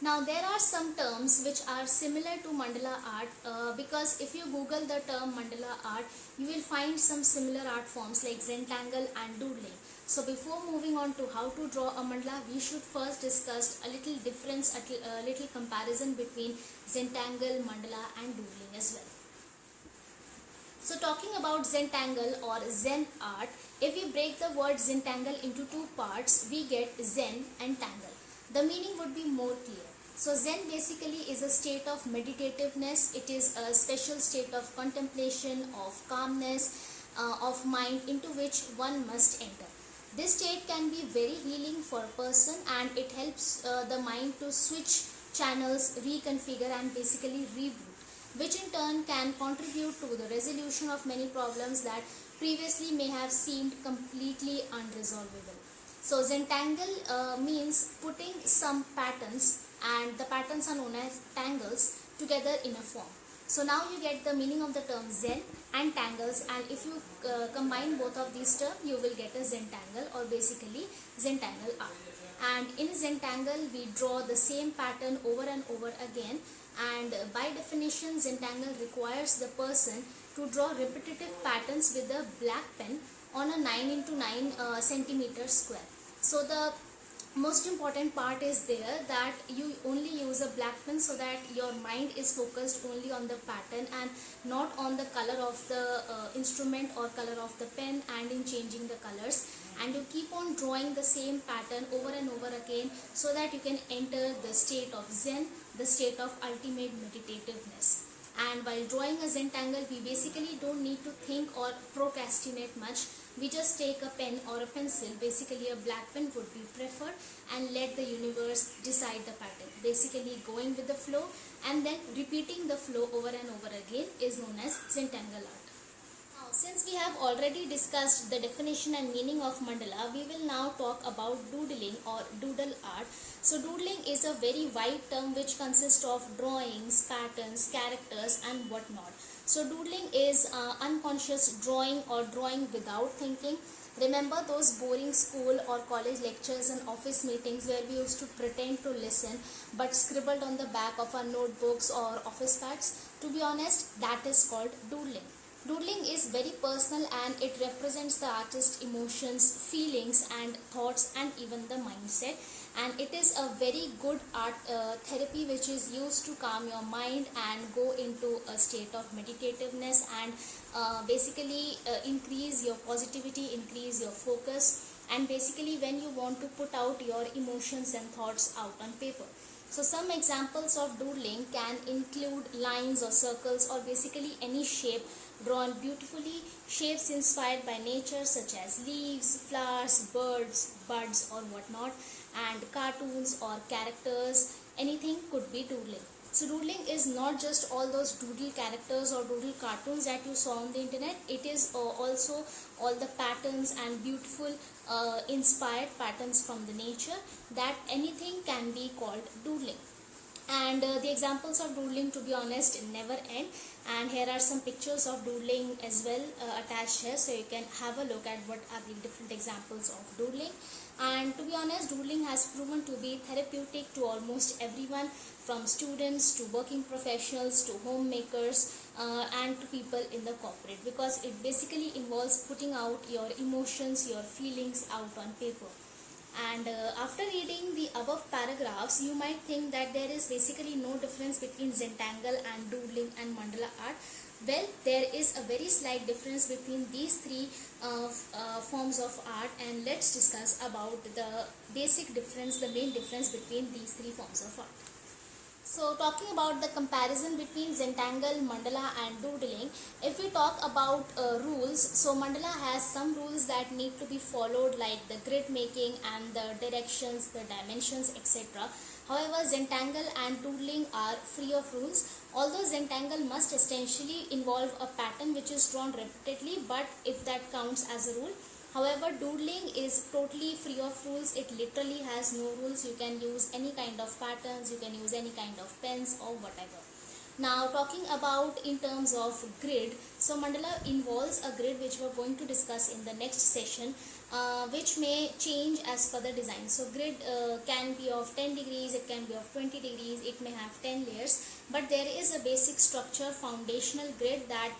Now there are some terms which are similar to mandala art because if you google the term mandala art, you will find some similar art forms like Zentangle and Doodling. So before moving on to how to draw a mandala, we should first discuss a little difference, a little comparison between Zentangle, mandala and Doodling as well. So talking about Zentangle or Zen art, if we break the word Zentangle into two parts, we get Zen and Tangle. The meaning would be more clear. So Zen basically is a state of meditativeness. It is a special state of contemplation, of calmness, of mind into which one must enter. This state can be very healing for a person, and it helps the mind to switch channels, reconfigure and basically reboot, which in turn can contribute to the resolution of many problems that previously may have seemed completely unresolvable. So Zentangle means putting some patterns, and the patterns are known as tangles, together in a form. So now you get the meaning of the term Zen and tangles, and if you combine both of these terms, you will get a Zentangle or basically Zentangle art. And in Zentangle, we draw the same pattern over and over again, and by definition, Zentangle requires the person to draw repetitive patterns with a black pen on a 9 into 9 centimeter square. So the most important part is there that you only use a black pen so that your mind is focused only on the pattern and not on the color of the instrument or color of the pen and in changing the colors, and you keep on drawing the same pattern over and over again so that you can enter the state of Zen, the state of ultimate meditativeness. And while drawing a Zentangle, we basically don't need to think or procrastinate much. We just take a pen or a pencil, basically a black pen would be preferred, and let the universe decide the pattern. Basically going with the flow and then repeating the flow over and over again is known as Zentangle art. Now, since we have already discussed the definition and meaning of mandala, we will now talk about doodling or doodle art. So doodling is a very wide term which consists of drawings, patterns, characters and whatnot. So doodling is unconscious drawing or drawing without thinking. Remember those boring school or college lectures and office meetings where we used to pretend to listen but scribbled on the back of our notebooks or office pads? To be honest, that is called doodling. Doodling is very personal, and it represents the artist's emotions, feelings and thoughts and even the mindset. And it is a very good art therapy which is used to calm your mind and go into a state of meditativeness and basically increase your positivity, increase your focus, and basically when you want to put out your emotions and thoughts out on paper. So some examples of doodling can include lines or circles or basically any shape drawn beautifully, shapes inspired by nature such as leaves, flowers, birds, buds or whatnot, and cartoons or characters. Anything could be doodling. So doodling is not just all those doodle characters or doodle cartoons that you saw on the internet. It is also all the patterns and beautiful inspired patterns from the nature, that anything can be called doodling. And the examples of doodling, to be honest, never end, and here are some pictures of doodling as well attached here, so you can have a look at what are the different examples of doodling. And to be honest, doodling has proven to be therapeutic to almost everyone, from students to working professionals to homemakers and to people in the corporate, because it basically involves putting out your emotions, your feelings out on paper. And after reading the above paragraphs, you might think that there is basically no difference between Zentangle and doodling and mandala art. Well, there is a very slight difference between these three forms of art, and let's discuss about the basic difference, the main difference between these three forms of art. So talking about the comparison between Zentangle, mandala and doodling, if we talk about rules, so mandala has some rules that need to be followed, like the grid making and the directions, the dimensions, etc. However, Zentangle and doodling are free of rules, although Zentangle must essentially involve a pattern which is drawn repeatedly, but if that counts as a rule. However, doodling is totally free of rules. It literally has no rules. You can use any kind of patterns, you can use any kind of pens or whatever. Now talking about in terms of grid, so mandala involves a grid which we are going to discuss in the next session, which may change as per the design. So grid can be of 10 degrees, it can be of 20 degrees, it may have 10 layers, but there is a basic structure foundational grid that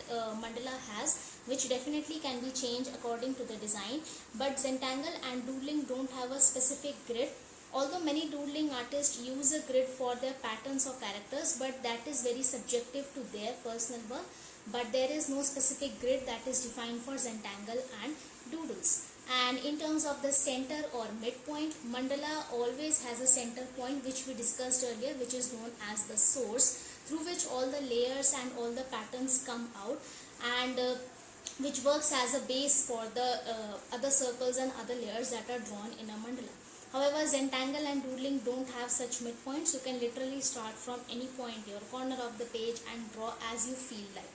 mandala has, which definitely can be changed according to the design. But Zentangle and Doodling don't have a specific grid. Although many doodling artists use a grid for their patterns or characters, but that is very subjective to their personal work. But there is no specific grid that is defined for Zentangle and Doodles. And in terms of the center or midpoint, mandala always has a center point, which we discussed earlier, which is known as the source, through which all the layers and all the patterns come out, and which works as a base for the other circles and other layers that are drawn in a mandala. However, Zentangle and Doodling don't have such midpoints. You can literally start from any point, your corner of the page, and draw as you feel like.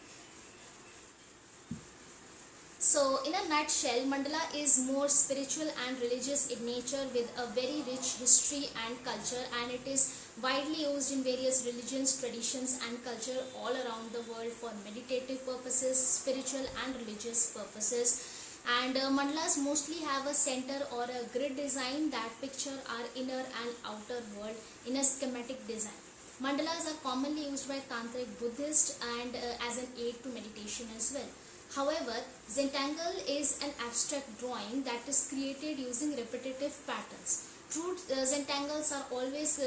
So, in a nutshell, mandala is more spiritual and religious in nature, with a very rich history and culture, and it is widely used in various religions, traditions and culture all around the world for meditative purposes, spiritual and religious purposes. And mandalas mostly have a center or a grid design that picture our inner and outer world in a schematic design. Mandalas are commonly used by tantric Buddhists and as an aid to meditation as well. However, Zentangle is an abstract drawing that is created using repetitive patterns. True Zentangles are always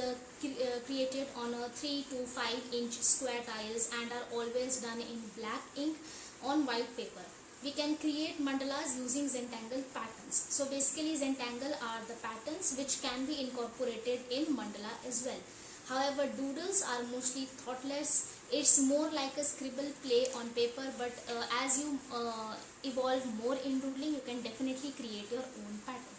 created on a 3 to 5 inch square tiles and are always done in black ink on white paper. We can create mandalas using Zentangle patterns. So basically Zentangle are the patterns which can be incorporated in mandala as well. However, doodles are mostly thoughtless. It's more like a scribble play on paper, but as you evolve more in doodling, you can definitely create your own pattern.